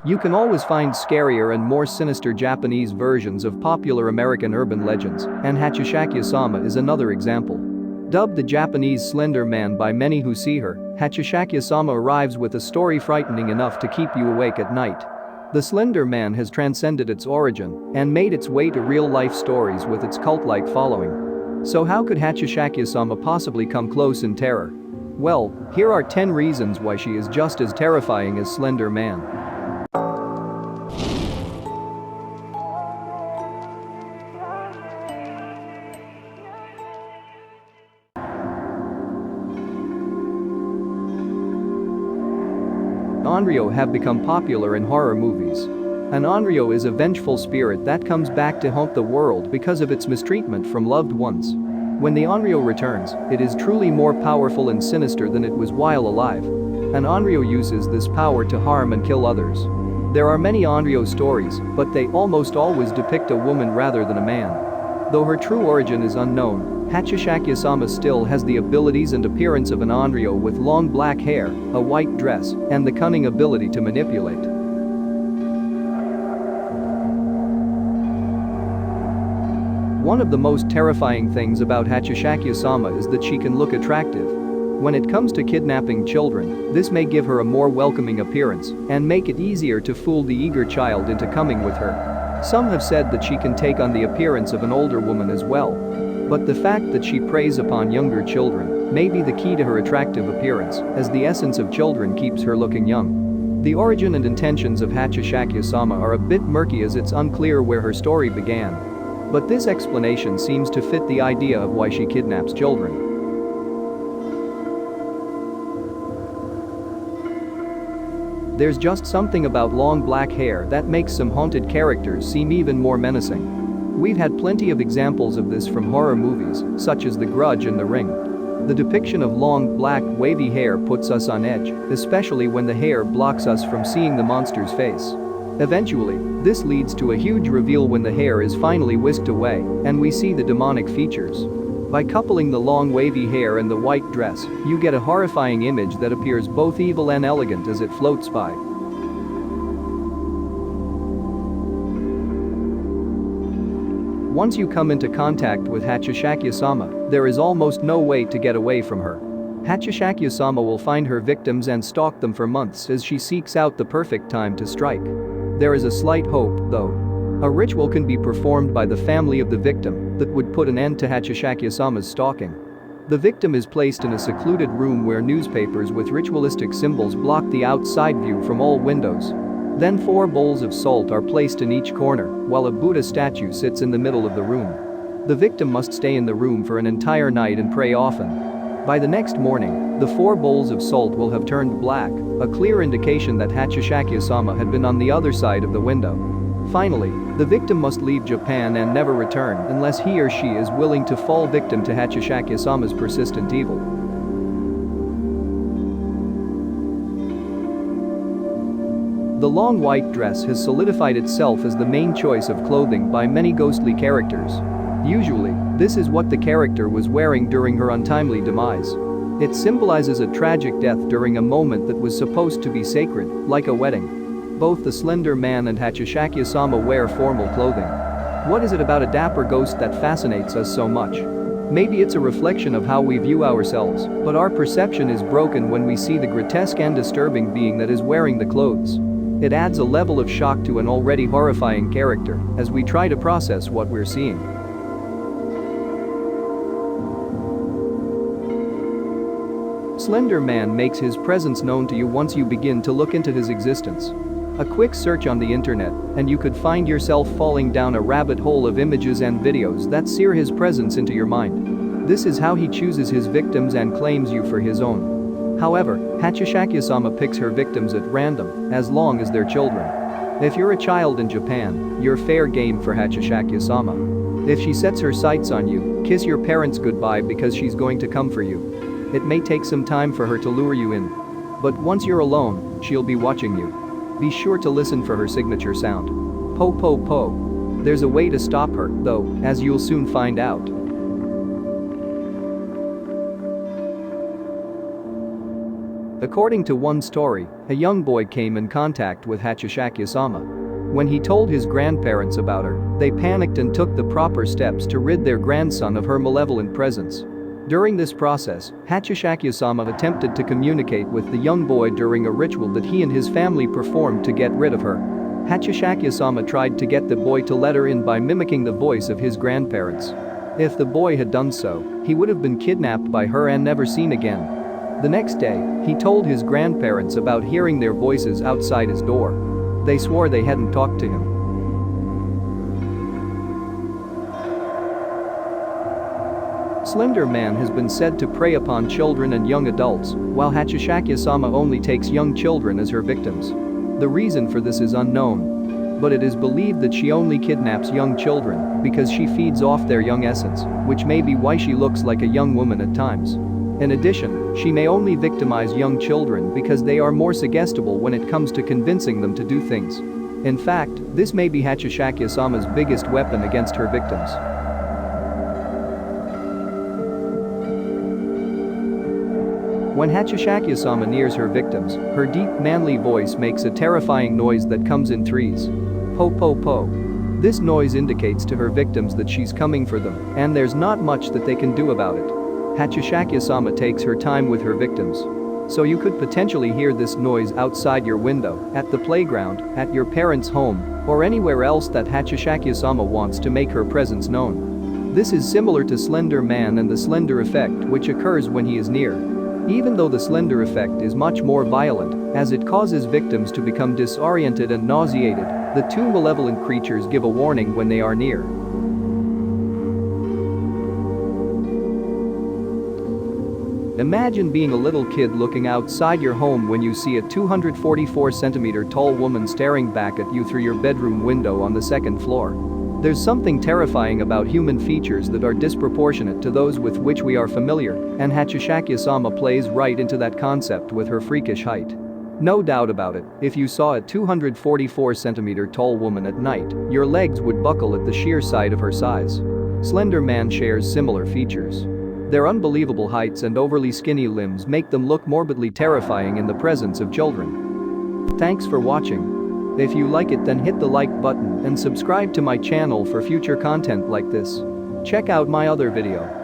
You can always find scarier and more sinister Japanese versions of popular American urban legends, and Hachishaki-sama is another example. Dubbed the Japanese Slender Man by many who see her, Hachishaki-sama arrives with a story frightening enough to keep you awake at night. The Slender Man has transcended its origin and made its way to real-life stories with its cult-like following. So how could Hachishaki-sama possibly come close in terror? Well, here are 10 reasons why she is just as terrifying as Slender Man. Onryo have become popular in horror movies. An Onryo is a vengeful spirit that comes back to haunt the world because of its mistreatment from loved ones. When the Onryo returns, it is truly more powerful and sinister than it was while alive. An Onryo uses this power to harm and kill others. There are many Onryo stories, but they almost always depict a woman rather than a man. Though her true origin is unknown, Hachishaki-sama still has the abilities and appearance of an Onryo with long black hair, a white dress, and the cunning ability to manipulate. One of the most terrifying things about Hachishaki-sama is that she can look attractive. When it comes to kidnapping children, this may give her a more welcoming appearance and make it easier to fool the eager child into coming with her. Some have said that she can take on the appearance of an older woman as well. But the fact that she preys upon younger children may be the key to her attractive appearance, as the essence of children keeps her looking young. The origin and intentions of Hachishaki-sama are a bit murky, as it's unclear where her story began. But this explanation seems to fit the idea of why she kidnaps children. There's just something about long black hair that makes some haunted characters seem even more menacing. We've had plenty of examples of this from horror movies, such as The Grudge and The Ring. The depiction of long, black, wavy hair puts us on edge, especially when the hair blocks us from seeing the monster's face. Eventually, this leads to a huge reveal when the hair is finally whisked away and we see the demonic features. By coupling the long wavy hair and the white dress, you get a horrifying image that appears both evil and elegant as it floats by. Once you come into contact with Hachishaki-sama, there is almost no way to get away from her. Hachishaki-sama will find her victims and stalk them for months as she seeks out the perfect time to strike. There is a slight hope, though. A ritual can be performed by the family of the victim that would put an end to Hachishaki-sama's stalking. The victim is placed in a secluded room where newspapers with ritualistic symbols block the outside view from all windows. Then 4 bowls of salt are placed in each corner, while a Buddha statue sits in the middle of the room. The victim must stay in the room for an entire night and pray often. By the next morning, the 4 bowls of salt will have turned black, a clear indication that Hachishaki-sama had been on the other side of the window. Finally, the victim must leave Japan and never return unless he or she is willing to fall victim to Hachishaki-sama's persistent evil. The long white dress has solidified itself as the main choice of clothing by many ghostly characters. Usually, this is what the character was wearing during her untimely demise. It symbolizes a tragic death during a moment that was supposed to be sacred, like a wedding. Both the Slender Man and Hachishaki-sama wear formal clothing. What is it about a dapper ghost that fascinates us so much? Maybe it's a reflection of how we view ourselves, but our perception is broken when we see the grotesque and disturbing being that is wearing the clothes. It adds a level of shock to an already horrifying character as we try to process what we're seeing. Slender Man makes his presence known to you once you begin to look into his existence. A quick search on the internet, and you could find yourself falling down a rabbit hole of images and videos that sear his presence into your mind. This is how he chooses his victims and claims you for his own. However, Hachishaki-sama picks her victims at random, as long as they're children. If you're a child in Japan, you're fair game for Hachishaki-sama. If she sets her sights on you, kiss your parents goodbye because she's going to come for you. It may take some time for her to lure you in. But once you're alone, she'll be watching you. Be sure to listen for her signature sound. Po po po. There's a way to stop her, though, as you'll soon find out. According to one story, a young boy came in contact with Hachishaki-sama. When he told his grandparents about her, they panicked and took the proper steps to rid their grandson of her malevolent presence. During this process, Hachishaki-sama attempted to communicate with the young boy during a ritual that he and his family performed to get rid of her. Hachishaki-sama tried to get the boy to let her in by mimicking the voice of his grandparents. If the boy had done so, he would have been kidnapped by her and never seen again. The next day, he told his grandparents about hearing their voices outside his door. They swore they hadn't talked to him. Slender Man has been said to prey upon children and young adults, while Hachishaki-sama only takes young children as her victims. The reason for this is unknown, but it is believed that she only kidnaps young children because she feeds off their young essence, which may be why she looks like a young woman at times. In addition, she may only victimize young children because they are more suggestible when it comes to convincing them to do things. In fact, this may be Hachishaki-sama's biggest weapon against her victims. When Hachishaki-sama nears her victims, her deep manly voice makes a terrifying noise that comes in threes. Po po po. This noise indicates to her victims that she's coming for them, and there's not much that they can do about it. Hachishaki-sama takes her time with her victims. So you could potentially hear this noise outside your window, at the playground, at your parents' home, or anywhere else that Hachishaki-sama wants to make her presence known. This is similar to Slender Man and the Slender effect, which occurs when he is near. Even though the Slender effect is much more violent, as it causes victims to become disoriented and nauseated, the two malevolent creatures give a warning when they are near. Imagine being a little kid looking outside your home when you see a 244-centimeter tall woman staring back at you through your bedroom window on the second floor. There's something terrifying about human features that are disproportionate to those with which we are familiar, and Hachishaki-sama plays right into that concept with her freakish height. No doubt about it, if you saw a 244-centimeter tall woman at night, your legs would buckle at the sheer sight of her size. Slender Man shares similar features. Their unbelievable heights and overly skinny limbs make them look morbidly terrifying in the presence of children. Thanks for watching. If you like it, then hit the like button and subscribe to my channel for future content like this. Check out my other video.